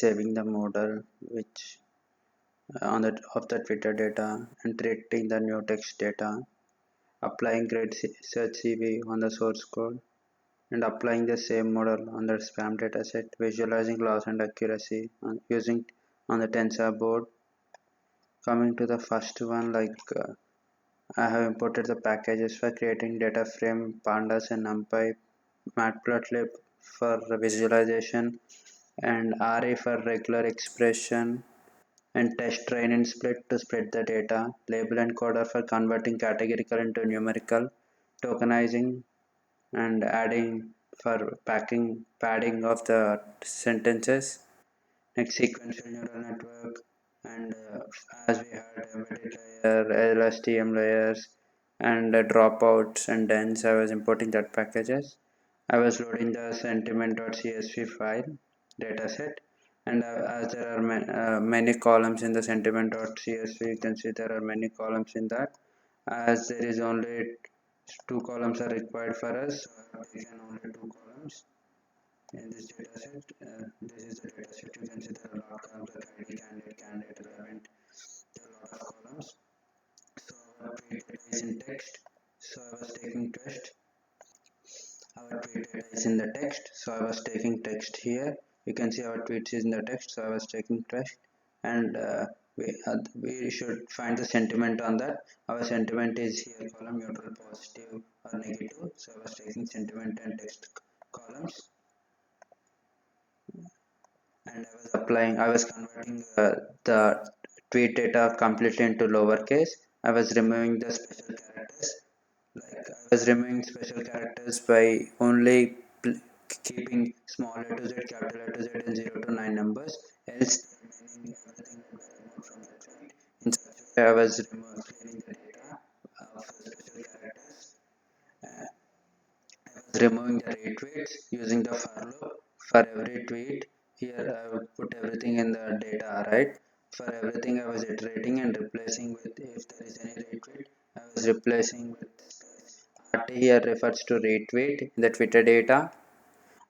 saving the model which on that of the Twitter data and treating the new text data, applying great search CV on the source code, and applying the same model on the spam dataset, visualizing loss and accuracy using on the tensor board. Coming to the first one, I have imported the packages for creating data frame, pandas and numpy, matplotlib for visualization, and RA for regular expression, and test train and split to split the data, label encoder for converting categorical into numerical, tokenizing and adding for padding of the sentences. Next, sequential neural network, and as we had embedded layer, LSTM layers, and dropouts and dens, I was importing that packages. I was loading the sentiment.csv file dataset, and as there are many columns in the sentiment.csv, you can see there are many columns in that. As there is only two columns are required for us, so I have taken only two columns in this dataset. This is the dataset. You can see there are a lot of columns like ID, candidate, relevant. There are a lot of columns. So our tweet data is in text. So I was taking text. Our tweet data is in the text. So I was taking text here. You can see our tweets is in the text. So I was taking text, and we should find the sentiment on that. Our sentiment is here column neutral, positive or negative. So I was taking sentiment and text columns, and I was converting the tweet data completely into lowercase. I was removing the special characters. I was removing special characters by only keeping small a to z, capital A to z, and 0 to 9 numbers. Else, the remaining everything would be removed from the tweet. In such a way, I was cleaning the data of special characters. I was removing the retweets using the for loop for every tweet. Here I would put everything in the data, right? For everything I was iterating and replacing with, if there is any retweet, I was replacing with RT. Here refers to retweet in the Twitter data.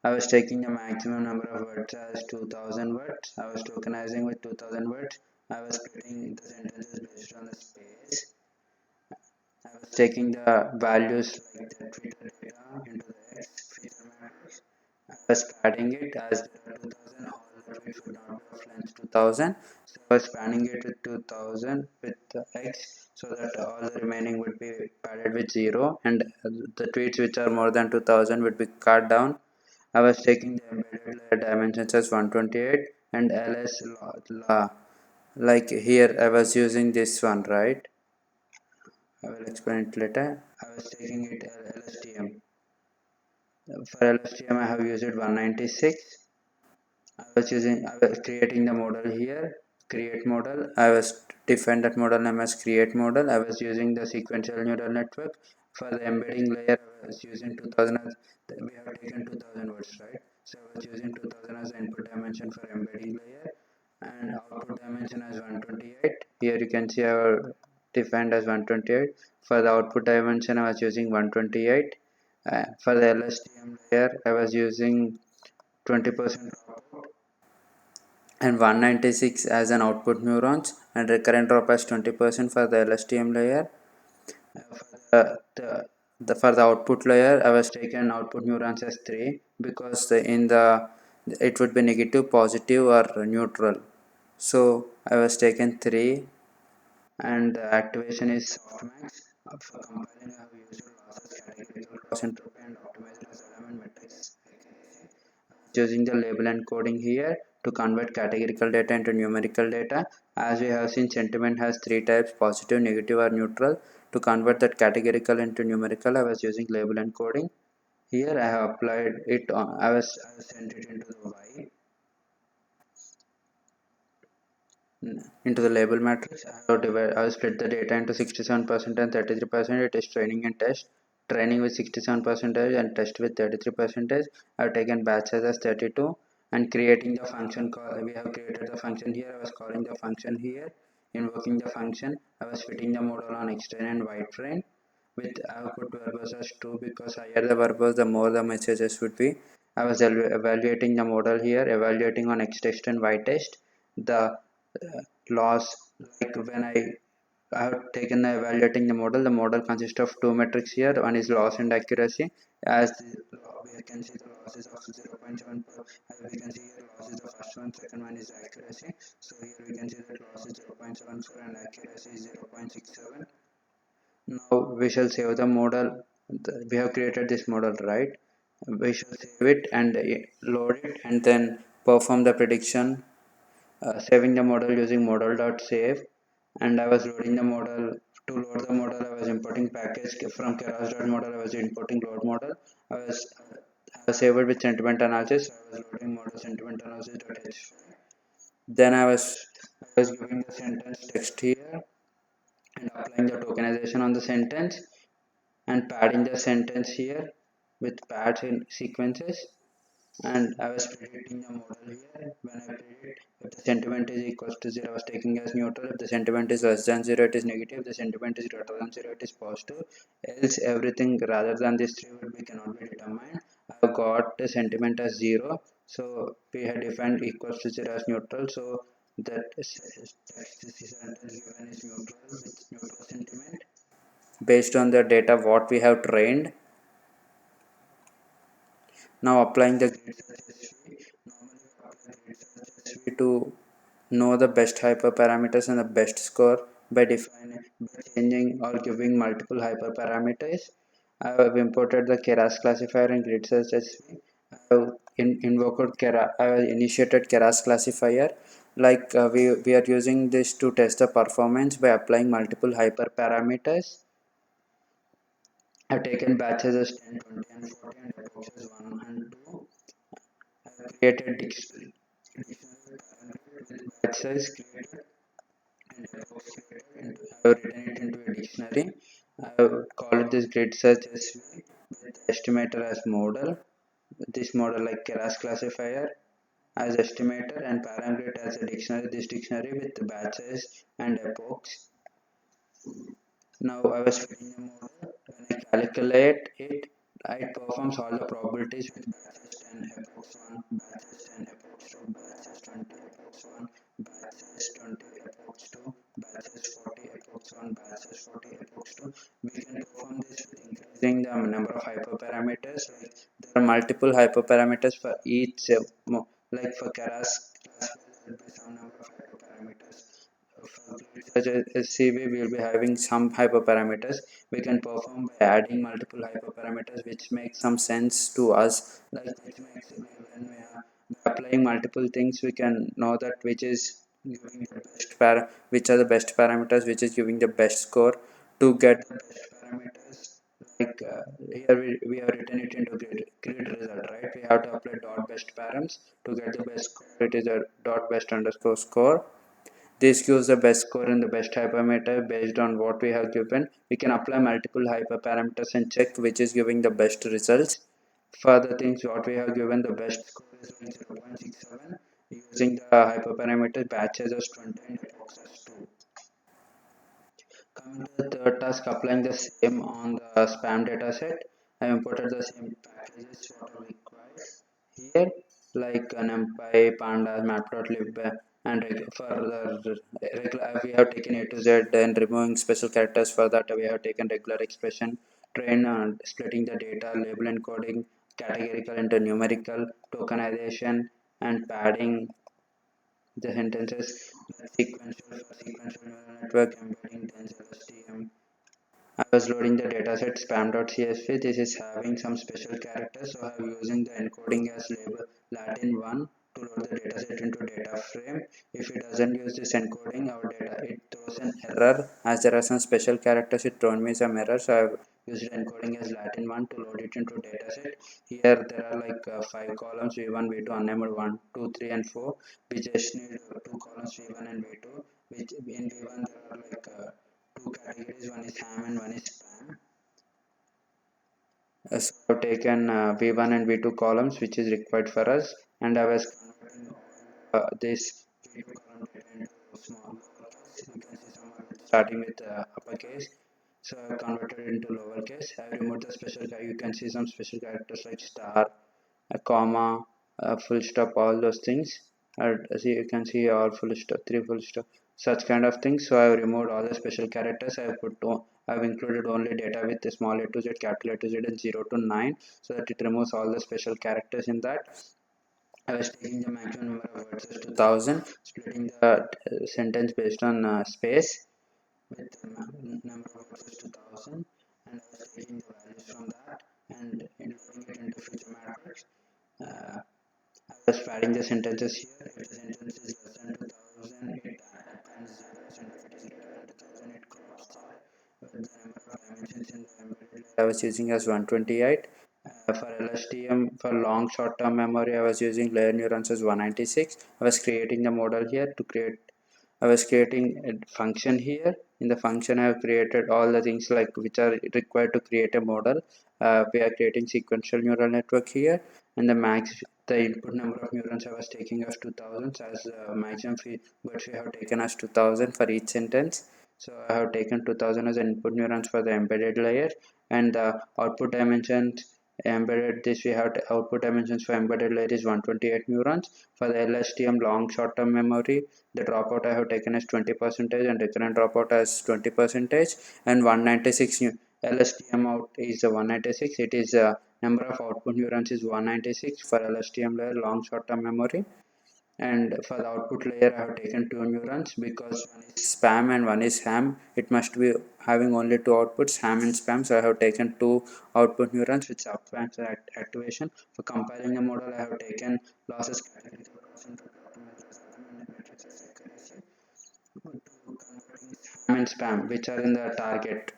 I was taking the maximum number of words as 2000 words. I was tokenizing with 2000 words. I was splitting the sentences based on the space. I was taking the values like the Twitter data into the X feature matrix. I was padding it as there are 2000, all the tweets would not be of length 2000. So I was padding it with 2000 with the X so that all the remaining would be padded with 0, and the tweets which are more than 2000 would be cut down. I was taking the embedded layer dimensions as 128 and ls like here I was using this one, right? I will explain it later. I was taking it LSTM. For LSTM, I have used 196. I was creating the model here, create model. I was defined that model name as create model. I was using the sequential neural network. For the embedding layer, I was using 2000 as, we have taken 2000 words, right? So I was using 2000 as the input dimension for embedding layer and output dimension as 128. Here you can see our defined as 128. For the output dimension, I was using 128. For the LSTM layer, I was using 20% and 196 as an output neurons, and recurrent drop as 20% for the LSTM layer. For the output layer, I was taken output neurons as 3 because in the it would be negative, positive, or neutral. So I was taken 3, and the activation is softmax. For compiling, I have used losses, categorical cross entropy, and optimized as element metrics. Using the label encoding here to convert categorical data into numerical data. As we have seen, sentiment has 3 types: positive, negative, or neutral. To convert that categorical into numerical, I was using label encoding. Here I have applied it on, I was sent it into the label matrix. I have split the data into 67% and 33%. It is training and test. Training with 67% and test with 33%. I have taken batch size as 32 and creating the function call. We have created the function here. I was calling the function here, invoking the function. I was fitting the model on X-train and Y-train with I have put verbose as 2 because higher the verbose, the more the messages would be. I was evaluating the model here, evaluating on X test and Y test. The loss, like when I have taken the evaluating the model consists of two metrics here. One is loss and accuracy. As we can see the loss is of 0.74. We can see here loss is the first one, second one is accuracy. So here we can see that loss is 0.74 and accuracy is 0.67. Now we shall save the model. We have created this model, right? We shall save it and load it and then perform the prediction, saving the model using model.save. And I was loading the model. To load the model, I was importing package from keras.model. I was importing load model. I was I was saved with sentiment analysis. So I was loading model sentiment analysis.h. Then I was giving the sentence text here and applying the tokenization on the sentence and padding the sentence here with pads in sequences. And I was predicting the model here. When I predict if the sentiment is equals to 0, I was taking as neutral. If the sentiment is less than 0, it is negative. If the sentiment is greater than 0, it is positive. Else everything rather than this 3 would be cannot be determined. I have got the sentiment as 0. So we had defined equals to 0 as neutral. So that sentence given is neutral with neutral sentiment. Based on the data what we have trained, now applying the grid search SV. Normally we apply grid search SV to know the best hyperparameters and the best score by changing or giving multiple hyperparameters. I have imported the keras classifier in grid search SV. I have invoked I have initiated keras classifier. Like we are using this to test the performance by applying multiple hyperparameters. I've taken batches as 10, 20 and 40 and epoxes 1 and 2. I've created dictionary with batch size created and epox created. I've written it into a dictionary. I've called this grid search SV with estimator as model. This model like keras classifier as estimator and parameter as a dictionary. This dictionary with the batches and epochs. Now I was feeding the model. When I calculate it, it performs all the probabilities with batches 10 epochs 1, batches 10 epochs 2, batches 20 epochs 1, batches 20 epochs 2, batches 40 epochs 1, batches 40 epochs 2. We can perform this with increasing the number of hyperparameters. Like there are multiple hyperparameters for each, like for keras class, there will be some number of hyperparameters. For such as CV, we will be having some hyperparameters. We can perform by adding multiple hyperparameters, which makes some sense to us. Like which makes when we are by applying multiple things, we can know that which is giving the which are the best parameters, which is giving the best score to get the best parameters. Like here we have written it into grid result, right? We have to apply dot best params to get the best score. It is a dot best underscore score. This gives the best score and the best hypermeter based on what we have given. We can apply multiple hyperparameters and check which is giving the best results. For the things what we have given, the best score is like 0.67 using the hyperparameter batches as 20 and epochs as 2. Coming to the third task, applying the same on the spam dataset. I imported the same packages what are required here, like NumPy, Pandas, Map.lib, and for the regular, we have taken A to Z and removing special characters. For that, we have taken regular expression, train, splitting the data, label encoding, categorical into numerical, tokenization, and padding the sentences, like sequential for sequential neural network, embedding tensor STM. I was loading the dataset spam.csv. This is having some special characters, so I'm using the encoding as label Latin 1 to load the dataset into data frame. If it doesn't use this encoding, our data it throws an error. As there are some special characters, it thrown me some error. So I've used encoding as Latin 1 to load it into dataset. Here there are like 5 columns V1, V2, unnamed 1, 2, 3, and 4. We just need 2 columns V1 and V2. Which in V1 there are like two categories, one is ham and one is spam. So I've taken V1 and V2 columns which is required for us, and I was converting this V2 column data into small lowercase. You can see some of it starting with uppercase. So I converted it into lowercase. I removed the special, you can see some special characters like star, a comma, a full stop, all those things. See, you can see all full stop, three full stop, such kind of things. So I've removed all the special characters. I've included only data with the small a to z, capital A to z, and 0 to 9, so that it removes all the special characters in that. I was taking the maximum number of words as 2000, splitting the sentence based on space with the number of words as 2000, and I was taking the values from that and including it into future matrix. Uh, I was padding the sentences here. If the sentence is less than 2000, it appends zeros, and if it is greater than 2000, it crops out. The number of dimensions in the embedded layer I was using as 128. For LSTM, for long short-term memory, I was using layer neurons as 196. I was creating the model here to create. I was creating a function here. In the function, I have created all the things like which are required to create a model. We are creating sequential neural network here, and the input number of neurons I was taking as 2000 as maximum but we have taken as 2000 for each sentence. So I have taken 2000 as input neurons for the embedded layer, and the output dimensions embedded this we have output dimensions for embedded layer is 128 neurons. For the LSTM long short-term memory, the dropout I have taken as 20% and recurrent dropout as 20%, and 196 LSTM out is 196. It is number of output neurons is 196 for LSTM layer long short-term memory. And for the output layer I have taken two neurons because one is spam and one is ham. It must be having only two outputs, ham and spam, so I have taken two output neurons which upamps the activation. For compiling the model I have taken losses categorical crossing to optimize and matrices accuracy to converting ham and spam which are in the target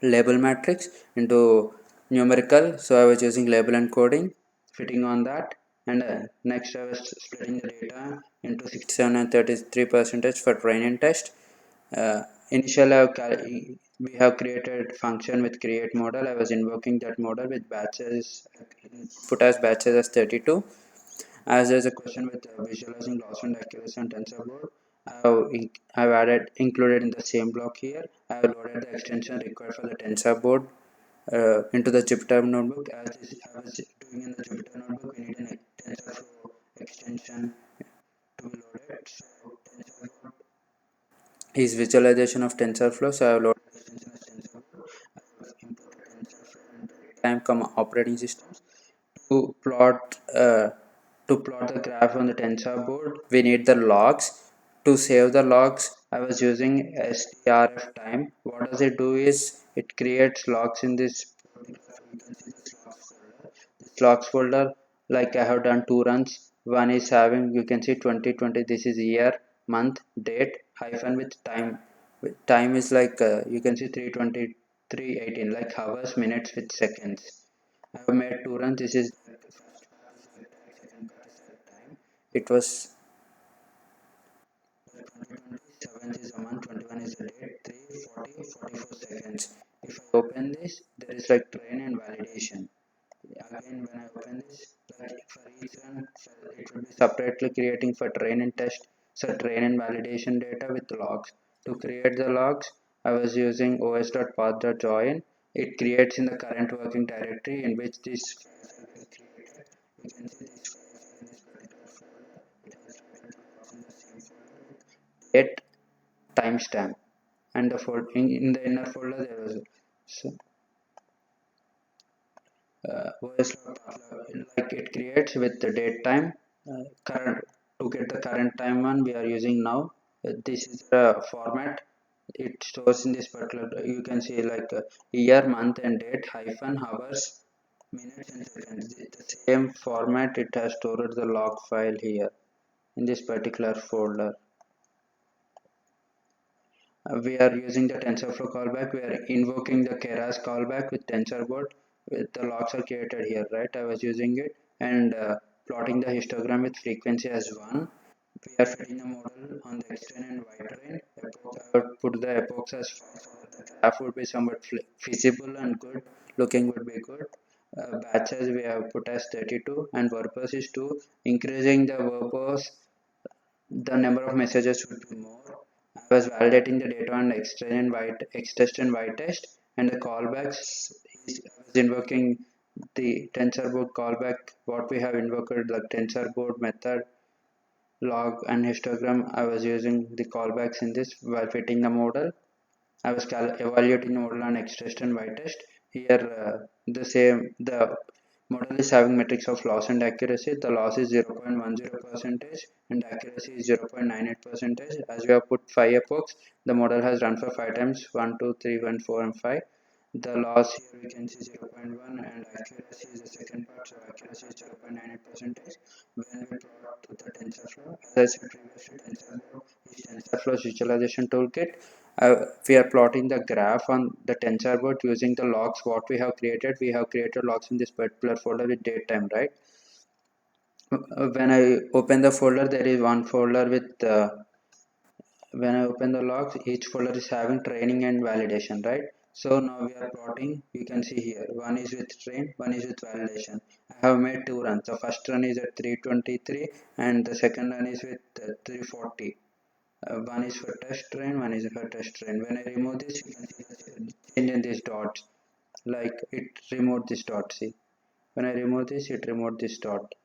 label matrix into numerical. So I was using label encoding fitting on that, and next I was splitting the data into 67 and 33 percentage for training test. Initially we have created function with create model. I was invoking that model with batches, put as batches as 32. As there's a question with visualizing loss and accuracy on TensorBoard, I've added included in the same block here. I've loaded the extension required for the TensorBoard into the Jupyter notebook. As I was doing in the Jupyter notebook, we need an TensorFlow extension to be loaded. So TensorBoard is visualization of TensorFlow. So I've loaded the extension as TensorBoard. I've imported TensorFlow into time, operating systems to plot uh, to plot the graph on the tensor board. We need the logs. To save the logs I was using strf time. What does it do is it creates logs in this particular, you can see this logs folder. Like I have done two runs. One is having, you can see 2020, this is year, month, date, hyphen with time. Time is like you can see 320 318 like hours, minutes with seconds. I have made two runs. This is like the first part is like time, second part is like time. It was 2020, 7th is a month, 21 is a date, 3, 40, 44 seconds. If I open this, there is like train and validation. Again, when I open this, like for each run, it will be separately creating for train and test, so train and validation data with logs. To create the logs, I was using os.path.join. It creates in the current working directory in which this files have been created. You can see these files are in this particular folder. It has written the logs in the same folder with date, timestamp, and the folder in the inner folder there was so OS like it creates with the date time current. To get the current time one we are using now, this is the format it stores in this particular. You can see like year, month and date, hyphen, hours, minutes and seconds. The same format it has stored the log file here in this particular folder. We are using the TensorFlow callback. We are invoking the Keras callback with TensorBoard. With the logs are created here, right? I was using it and plotting the histogram with frequency as 1. We are fitting the model on the X-train and Y-train. I would put the epochs as 5 so that the graph would be somewhat feasible and good. Looking would be good. Batches we have put as 32 and purpose is to increasing the purpose the number of messages would be more. I was validating the data on X test and Y test, and the callbacks is I was invoking the TensorBoard callback, what we have invoked the TensorBoard method, log and histogram. I was using the callbacks in this while fitting the model. I was evaluating the model on X test and Y test. Here, the model is having metrics of loss and accuracy. The loss is 0.10 percentage and accuracy is 0.98 percentage. As we have put 5 epochs, the model has run for 5 times 1, 2, 3, 1, 4, and 5. The loss here we can see 0.1 and accuracy is the second part, so accuracy is 0.98 percentage. When we plot the TensorFlow, as I said previously, TensorFlow is TensorFlow's visualization toolkit. We are plotting the graph on the TensorBoard using the logs what we have created. We have created logs in this particular folder with date time, right? When I open the folder, there is one folder with when I open the logs, each folder is having training and validation, right? So now we are plotting, you can see here, one is with train, one is with validation. I have made two runs. The first run is at 323 and the second run is with 340. One is for test train, one is for test train. When I remove this, you can see the change in these dots. Like it removed this dot, see. When I remove this, it removed this dot.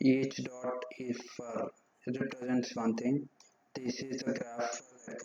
Each dot is for represents one thing. This is the graph for